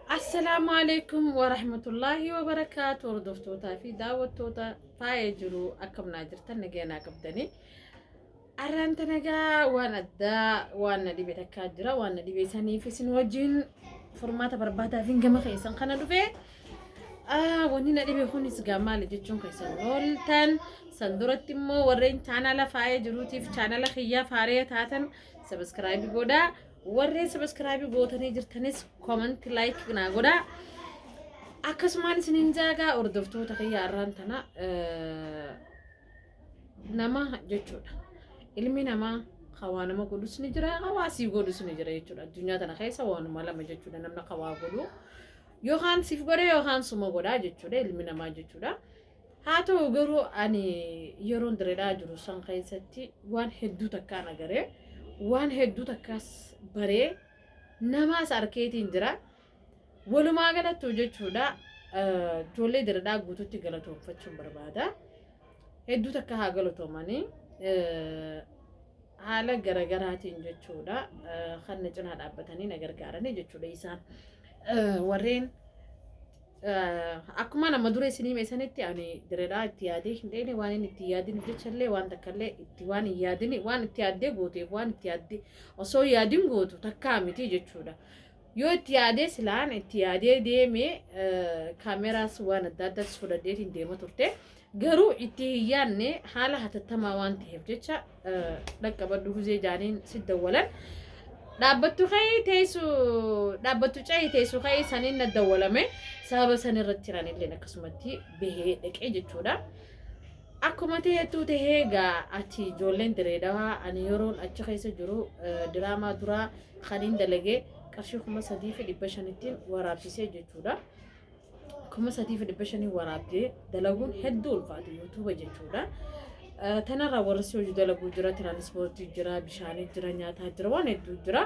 السلام عليكم ورحمة الله وبركاته. وردفتوتا في دعوتوتا فايجرو أكم ناجرتا نجينا كبدني أرانتا نجا وانا دا وانا دي بيتكاجرا وانا دي بيساني في سنوجين فرماتا برباتا فين جمع خيسان خانا دوفي ونينا دي بيخوني سجامالي جيتشون خيسان نولتان سندورت مو ورين تانا فايجرو تيف تانا خيا فارية تاتن سبسكرايب بودا warreen subscribe gootanii jirtanis comment like na godha akkasumaan isiniin jaagaa hordoftoota kiyya arraan tana nama jechuudha ilmi namaa khawaa nama godhus ni jira hawaasii godhus ni jira jechuudha addunyaa tana keessa waanuma lama jechuudha namni khawaa godhu yookaan siif godhe yookaan suma godha jechuudha ilmi namaa jechuudha haa ta'u garuu ani yeroon direedhaa jiru san keessatti waan hedduu takkaan agaree waan hedduu takkaas baree namaas arkeetiin jira walumaa galatti jechuudha ijoollee direedhaa guutuutti galatoomfachuun barbaada hedduu takka haa galatoomanii haala garagaraatiin jechuudha kan na cinaa dhaabbatanii na gargaaranii jechuudha isaan warreen akkuma nama dura isinii meesanitti ani direedhaa itti yaadee hin dheene waan inni itti yaadin jechallee waan takkallee itti waan hin yaadin waan itti yaaddee gooteef waan itti yaaddee osoo yaadin gootu takkaa miti jechuudha yoo itti yaadee silaan itti yaadee deemee kaameraas waan adda addaas fudhadeetiin deema turte garuu itti hin yaadne haala hatattamaa waan ta'eef jecha dhaqqabadhu guzee jaaniin si dawwalan dhaabbattu ka'ee teessu dhaabbattu ca'ee teessu ka'ee saniin na dawwalame sababa san irratti jiranillee akkasumatti bahee dhaqee jechuudha akkuma ta'eetu ta'ee gaa ati ijoolleen direedhaa ani yeroon achi keessa jiru diraamaa duraa kaniin dalagee qarshii 3,500tiin waraabsisee jechuudha 3,500 waraabdee dalaguun hedduu ulfaatu yuutuuba jechuudha tanarraa warri hojii dalaguu jira tiraanispoortii jira bishaanii jira nyaataa jira waan hedduu jira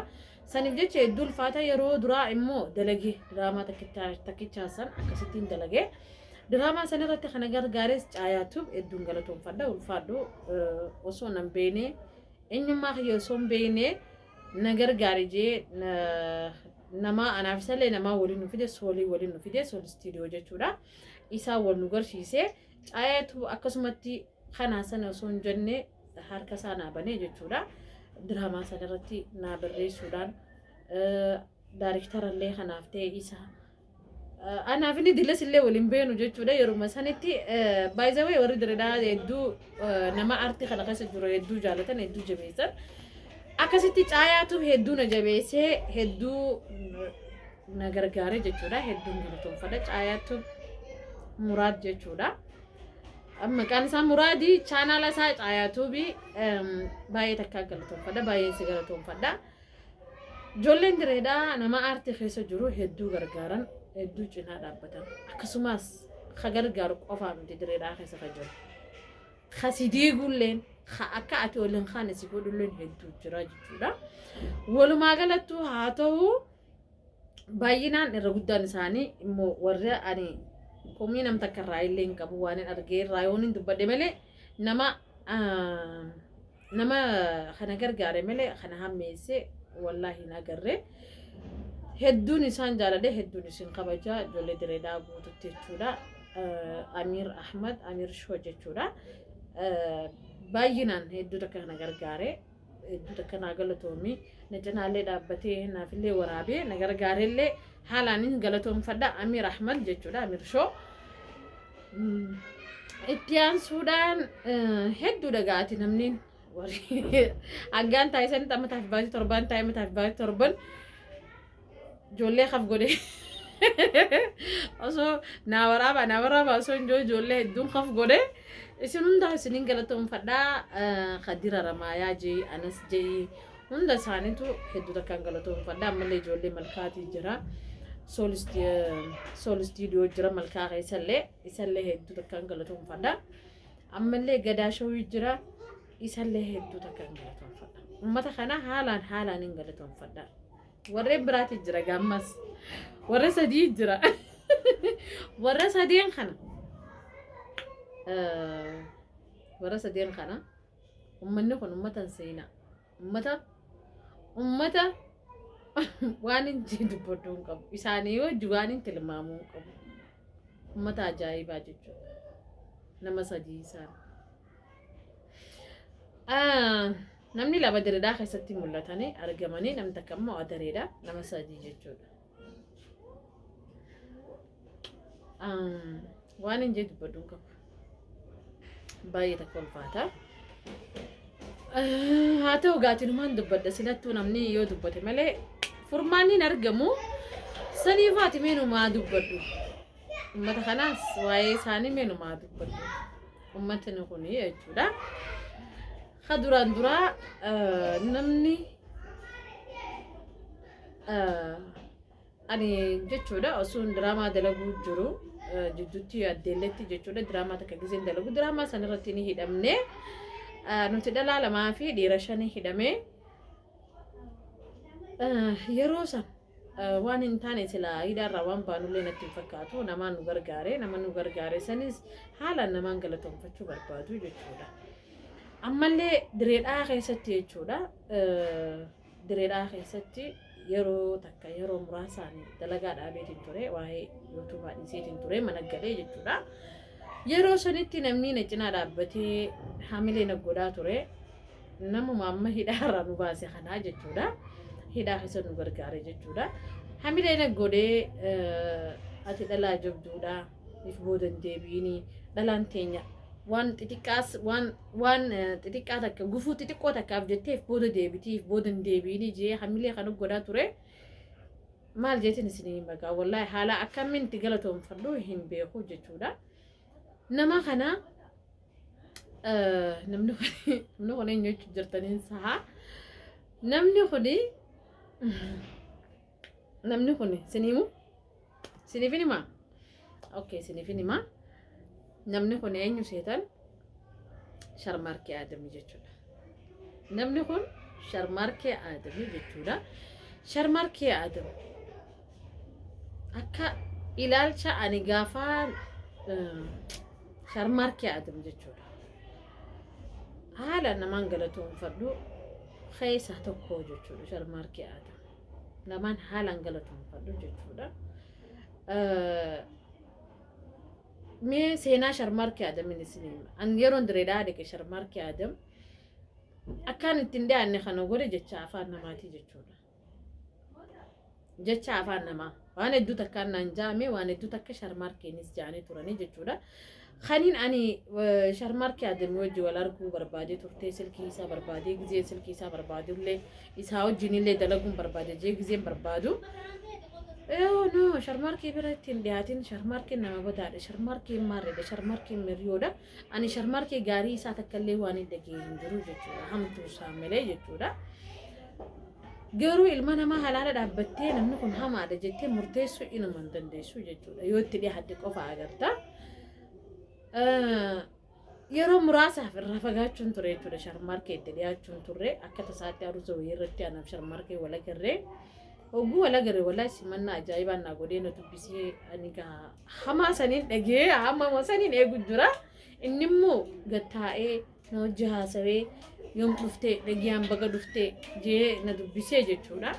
saniif jecha hedduu ulfaata yeroo duraa immoo dalagee diraamaa takkichaa akkasittiin dalagee diraamaa san irratti kana gargaarees caayaatuuf hedduun galatoomfadha ulfaadhu osoo nan beekne eenyummaa kiyya osoo hin beekne na gargaare jee nama anaaf isallee namaa waliin nu fide soolii waliin nu fide sool istiidiyoo jechuudha isaa wal nu garsiisee caayaatu akkasumatti kanaa sana osoo hin jenne harka isaa naa banee jechuudha diraamaa sana irratti naa barreessuudhaan daayiriktarallee kanaaf ta'e isa anaaf inni dilas illee waliin beenu jechuudha yeruma sanitti baay'ee warri direedhaa hedduu nama aartii kana keessa jiru hedduu jaalatan hedduu jabeessan akkasitti caayaatu hedduu na jabeessee hedduu na gargaare jechuudha hedduun galatoomfadha caayaatu muraad jechuudha maqaan isaa muraadii chaanaala isaa caayaatuubi baay'ee takkaa galatoomfadha baay'ee si galatoomfadha ijoolleen direedhaa nama aartii keessa jiru hedduu gargaaran hedduu cinaa dhaabbatan akkasumas ka gargaaru qofaa miti direedhaa keessa ka jiru ka si diigulleen akka ati waliin kaane si godhulleen hedduu jira jechuudha walumaa galattuu haa ta'u baay'inaan irra guddaan isaanii immoo warra ani komii nam takka irraa illee hin qabu waan hin argee irraa yoon hin dubbadhe malee nama kana gargaare malee kana hammeesse wallaahi hin agarre hedduun isaan jaalladhe hedduun isin kabajaa ijoollee direedhaa guututti jechuudha Amiir Ahmad Amiir Shoo jechuudha baay'inaan hedduu takka kana gargaare hedduu takka naa galatoomi na cinaallee dhaabbatee naafillee waraabee na gargaareellee haalaanin galatoomfadha Amiir Ahmad jechuudha Amiir Shoo itti aansuudhaan hedduu dhagaati namni haggaan taasisan tammataaf baasii torban taa'imataaf baasii torban ijoollee kaf godhe osoo naa waraaba osoo ijoollee hedduun kaf godhe isin hundaa isiniin galatoomfadhaa Khadira Ramaayaa jee Anas jee hunda isaaniitu hedduu takkaan galatoomfadhaa ammallee ijoollee malkaatii jira sool istiidiyoo jira malkaa isallee hedduu takkaan galatoomfadhaa ammallee gadaa shawii jira isallee hedduu takkaan galatoomfadhaa ummata kana haalaan hin galatoomfadhaa warreen biraati jira gammas warra sadii jira warra sadeen kana warra sadeen kana ummanni kun ummatan seenaa ummata waan hin dubbaduu hin qabu. Isaanii wajji waan hin tilmaamuu hin qabu. Uummata ajaa'ibaa jechuudha. Nama sadii isaan. Namni lama direedhaa keessatti mul'atanii argamanii namni takka immoo adareedha. Nama sadii jechuudha. Waan hin dubbaduu hin qabu. Baay'ee takka ulfaata. Haa ta'u gaatiinumaan dubbadda silattuu namni yoo dubbate malee furmaanni hin argamu. Saniifaati meenumaa dubbadhu. Uummata kanaas waa'ee isaanii meenumaa dubbadhu. Uummatni kun jechuudha. Duraan duraa namni ani jechuudha osoo diraamaa dalaguu jiru jidduutti addeelletti jechuudha diraamaa takka giseen dalagu diraamaa sanirratti ni hidhamne nuti dhalaa lamaa fi dhiira 5 hidhamee yeroo san waan hin taane sila hidhaarraa waan baanullee natti hin fakkaatu namaan nu gargaare sanis haalaan namaan galatoomfachuu barbaadu jechuudha. Ammallee direedhaa keessatti jechuudha. Direedhaa keessatti yeroo takka yeroo muraasaan dalagaa dhaabeetiin ture waa'ee yuutuubaa dhiiseetiin ture mana galee jechuudha. Yeroo sanitti namni na cinaa dhaabbatee hamilee na godhaa ture. Namuma amma hidhaarraa nu baase kanaa jechuudha. Hidhaa keessa nu gargaare jechuudha. Hamilee na godhee ati dhalaa jabduudha. If boodan deebiini dhalaan teenya. Waan xixiqqaa takka gufuu xixiqqoo takkaaf jetteef booda deebitiif boodan deebiini jee hamilee kana godhaa ture. Maal jeetiin isin bagaa wallahi haala akkamiin itti galatoomfadhu hin beeku jechuudha. Nama kana namni kun eenyu jirtaniin saha namni kun siniif hima okay siniif hima namni kun eenyu seetan Sharmarkee Adamii jechuudha. Namni kun Sharmarkee Adamii jechuudha. Sharmarkee Adamii akka ilaalcha ani gaafaa Sharmarkee Adamii jechuudha. Haala namaan galatoomfadhu keessa tokko jechuudha Sharmarkee Adamii. Namaan haalaan galatoomfadhu jechuudha. Mee seenaa Sharmarkee Adamii isinima. An yeroon direedhaa dhaqe Sharmarkee Adamii akkaan ittiin dhiyaanne kana godhe jecha afaan namaati jechuudha. Jecha afaan namaa waan hedduu takkaan naan jaame waan hedduu takka Sharmarkeenis jaanii turanii jechuudha. Kaniin ani Sharmarkee Adamii wajji wal arguu barbaade turtee silkii isaa barbaade gizee silkii isaa barbaadullee isaa wajjinillee dalaguun barbaade jee gizeen barbaadu. No, Sharmarkee biratti hin dhiyaatin Sharmarkee nama badaadha. Sharmarkee maarreedha. Sharmarkee miriyoodha. Ani Sharmarkee gaarii isaa takkallee waan hin dhagee hin jiru jechuudha. Hamtuu isaa malee jechuudha. Garuu ilma namaa halaala dhaabbattee namni kun hamaadha jettee murteessuu inuma hin dandeessu jechuudha. Yoo itti dhiyaatte qofa agarta. Yeroo muraasaaf irraa fagaachuun ture jechuudha. Sharmarkee itti dhiyaachuun turre akka tasaatti aruusa wayii irratti anaaf Sharmarkee wal agarree. Oguu wala gare wala simanna ajaa'ibaan na godhee na dubbisee ani gaa hamaa saniin dhagee hamaa saniin eegu jira inni immoo gattaa'ee na hojii haasawee yoom dhuftee dhagiyaan baga dhuftee jee na dubbisee jechuudha.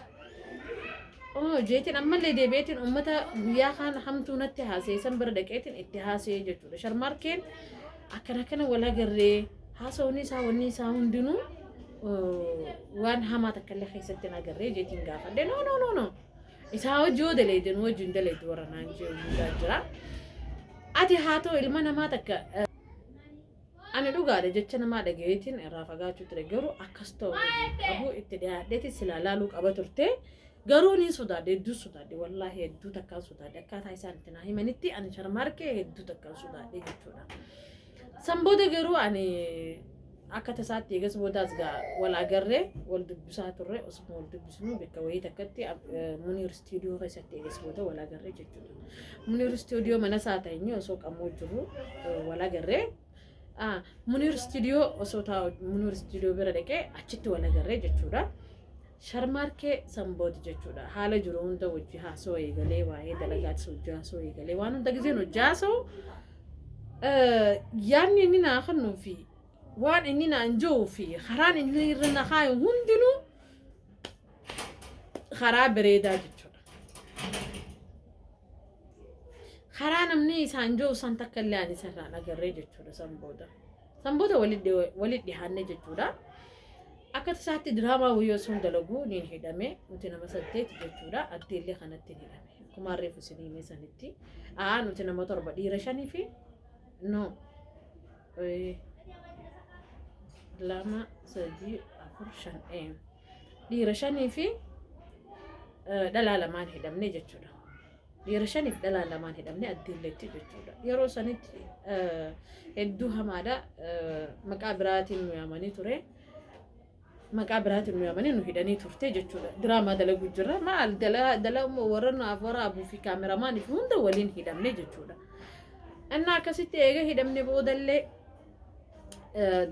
Jeetiin ammallee deebi'eetiin uummata guyyaa kaan hamtuu natti haasee san bira dhaqeetiin itti haasee jechuudha. Sharmarkeen akkana wala garree haasawni isaa wanni isaa hundinuu waan hamaa takkallee keessatti nagarree jeetiin gaafadhe no isaa hojii daleedin wajjin daleedu warra naan jira. Ati haa ta'u ilma namaa takka ani dhugaadha jecha namaa dhagayeetiin irraa fagaachuu ture garuu akkas ta'u qabu itti dhiyaadheeti sila laaluu qaba turte garuu ni sodaadhe hedduu sodaadhe wallaahi hedduu takkaan sodaadhe akkaataa isaan itti naa himanitti ani Sharmarkee hedduu takkaan sodaadhe jechuudha. San booda garuu ani akka tasaatti eegas boodaas gaa wal agarree wal dubbisaa turre osuma wal dubbisnu bakka wayii takkatti Muniir Studio keessatti eegas booda wal agarree jechuudha. Muniir Studio mana isaa ta'ee osoo qamoo jiru wal agarree Muniir Studio osoo taa'u Muniir Studio bira dhaqee achitti wal agarree jechuudha. Sharmarkee sanbooti jechuudha. Haala jiru hunda wajji haasoo eegalee waa'ee dalagaatti hojii haasoo eegalee waan hunda giseen hojii haasoo yaadni inni naa kennuu fi waan inni naan jiru fi karaan inni irra na kaayu hundinuu karaa bareedaa jechuudha. Karaa namni isaan jiru san takka illee ani sarraan agarree jechuudha sanbooda. Sanbooda walitti dhiyaanne jechuudha. Akka tasaatti diraamaa wayyoo sun dalaguu niin hidhame nuti nama 8 jechuudha. Addeellee kanatti hidhame. Akkuma reefu siniimee sanitti. Nuti nama 7 dhiira 5 fi no. 2 3 4 5 dhiira 5 fi dhalaa 2 hidhamne jechuudha. Dhiira 5 fi dhalaa 2 hidhamne addeelleetti jechuudha. Yeroo sanitti hedduu hamaadha. Maqaa biraatiin nu yaamanii ture. Maqaa biraatiin nu yaamanii nu hidhanii turte jechuudha. Diraamaa dalaguu jirra. Maal dalaguu warra naaf waraabuu fi kaameramaan hunda waliin hidhamne jechuudha. Innaa akkasitti eega hidhamne boodallee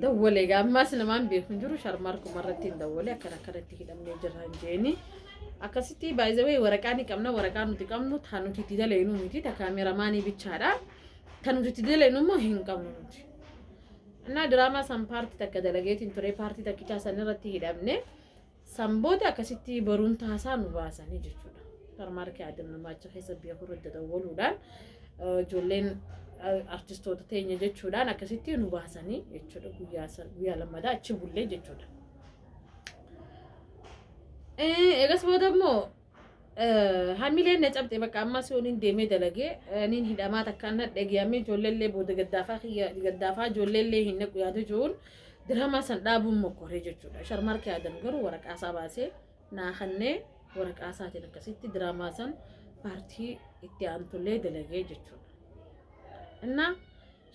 dawwalee gaammaas namaan beeku jiru sharmaarkuma irratti hin dawwalee akkanatti hidhamne jirra jeeni. Akkasitti baay'ee waraqaa ni qabna. Waraqaa nuti qabnu taan nuti itti daleenuu miti ta kaameramaanii bichaadha. Kan nuti itti daleenuu immoo hin qabnu nuti. Innaa diraamaa san paartii takka dalageetiin ture paartii takkichaa san irratti hidhamne sanbooda akkasitti baruun taasaa nu baasanii jechuudha. Sharmaarkii Adam Namaacha keessa biyya hurradda dawwaluudhaan ijoolleen artistoota teenya jechuudhaan akkasitti nu baasanii jechuudha guyyaa lammadaa achi bullee jechuudha. Egas booda immoo hamileen na cabxe bakka ammas yooniin deemee dalagee niin hidhamaa takkaan dhagayamee ijoolleellee booda gaddaafaa ijoolleellee hin naqu yaadu jiruun diraamaa san dhaabuun mokkoree jechuudha. Sharmaarkii Adam garuu waraqaa isaa baasee naakannee waraqaa isaatiin akkasitti diraamaa san paartii itti aantullee dalagee jechuudha. Innaa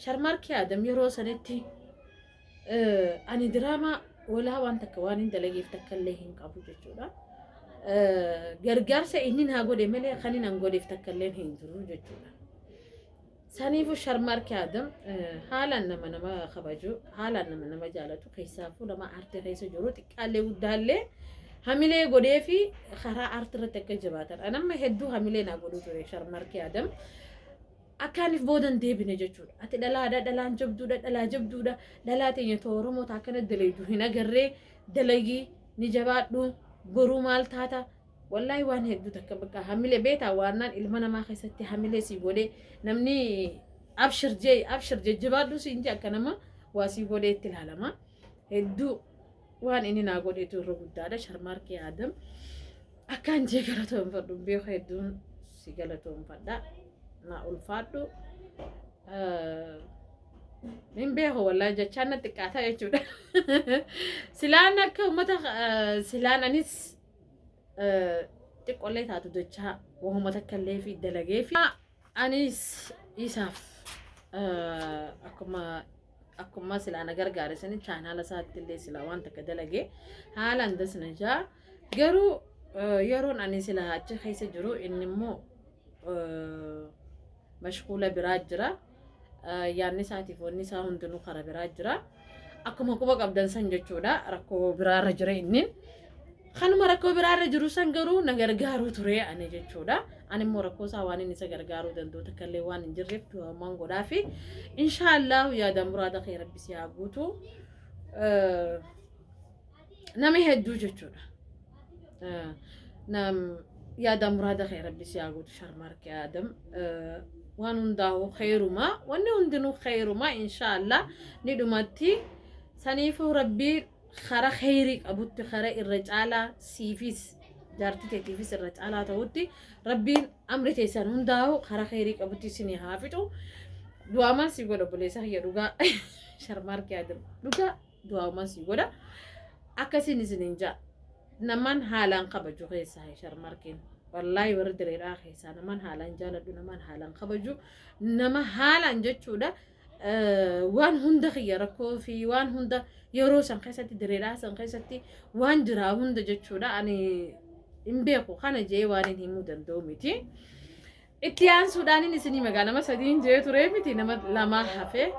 Sharmaarkii Adam yeroo sanitti ani diraamaa walaa waan takka waan hin dalageef takka illee hin qabu jechuudha. Gargaarsa inni naa godhe malee kan inni hin godheef takka illee hin jiru jechuudha. Saniifuu Sharmaarkii Adam haalaan nama kabaju, haalaan nama jaalatu keessaafuu nama aartii keessa jiru xiqqaallee guddaallee hamilee godhee fi karaa aartii irratti akka jabaatan. Anamma hedduu hamilee naa godhu ture Sharmaarkii Adam. Akkaaniif boodan deebine jechuudha. Ati dhalaadha, dhalaan jabduudha, dhalaa jabduudha, dhalaa teenya Oromoota akkana dalaydu hin agarree dalagii ni jabaadhu boruu maal taata. Wallaahi waan hedduu takka bakka hamilee beetaa waannaan ilma namaa keessatti hamilee si godhee namni abshir jajjabaadhu siin jee akka nama waa si godhee itti ilaalama. Hedduu waan inni naa godheetu irra guddaadha. Sharmaarkii Adam akkaan jee galatoomfadhu beeku hedduun si galatoomfadha. Na ulfaadhu min beeku wallaahi jechaan natti qaataa jechuudha. Silaan akka uummata silaan anis xiqqollee taatu jechaa wahuma takka illee fi dalagee fi anis isaaf akkuma silaan gargaare sani chaanaala isaatti illee silaa waan takka dalagee haalaan dasna jaa garuu yeroon ani silaa achi keessa jiru inni immoo mashquula biraa jira. Yaanni isaatiif wanni isaa hundinuu karaa biraa jira. Akkuma quba qabdan san jechuudha. Rakkoo biraarra jira inni. Kanuma rakkoo biraarra jiru san garuu na gargaaruu ture ani jechuudha. Ani immoo rakkoo isaa waan inni isa gargaaruu danda'u takka illee waan hin jirreef du'amaan godhaa fi inshaallah yaada muraada kee rabbi si haa guutu. Nami hedduu jechuudha. Yaada muraada kee rabbi si haa guutu Sharmaarkii Adam. Waan hundaa'u khayrumaa wanni hundinuu khayrumaa inshaallah ni dhumatti saniifuu rabbii khara khayrii qabutti khara irra caalaa siifis jaartii teetiifis irra caalaa ta'utti rabbiin amri teessan hundaa'u khara khayrii qabutti isinii haa fixu. Du'aamaan si godha buleessa hayya dhugaa Sharmaarkii Adam dhugaa du'aamaan si godha akkasiin isiniin jaa namaan haalaan kabaju keessaa Sharmaarkiin. Wallahi warri direedhaa keessaa namaan haalaan jaaladhu namaan haalaan kabaju nama haalaan jechuudha. Waan hunda kiyya rakkoo fi waan hunda yeroo san keessatti direedhaa san keessatti waan jiraa hunda jechuudha. Ani hin beeku kana jee waan hin himuu danda'u miti. Itti aansuudhaan isinii magaalaa 3 jee ture miti nama 2 hafe.